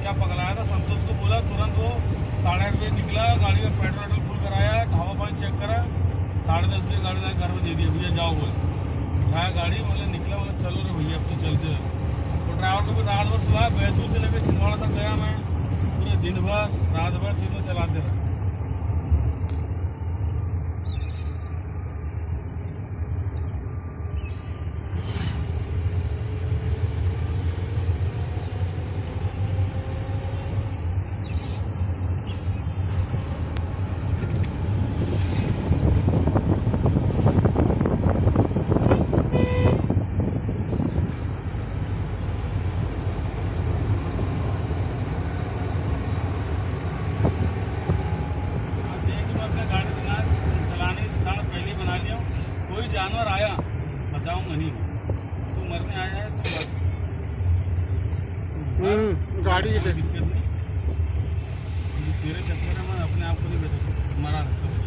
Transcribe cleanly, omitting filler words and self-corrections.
क्या पकड़ाया था, संतोष को बोला तुरंत, वो 8:30 बजे निकला, गाड़ी का पेट्रोल फुल कराया, हवा पानी चेक करा, 10:30 बजे गाड़ी ला घर में दे दिया, भैया जाओ बोले, उठाया गाड़ी, मतलब निकला, मतलब चलो रे भैया अब तो चलते हैं। तो ड्राइवर को भी रात भर सुबह बैतूल से लेकर छिंदवाड़ा तक गया मैं, पूरे दिन भर रात भर फिर तो चलाते रहे। कोई जानवर आया बचाऊंगा नहीं, तू मरने आया है तो गाड़ी दिक्कत नहीं, तेरे चक्कर में मैं अपने आप को नहीं बचा, मरा रखता।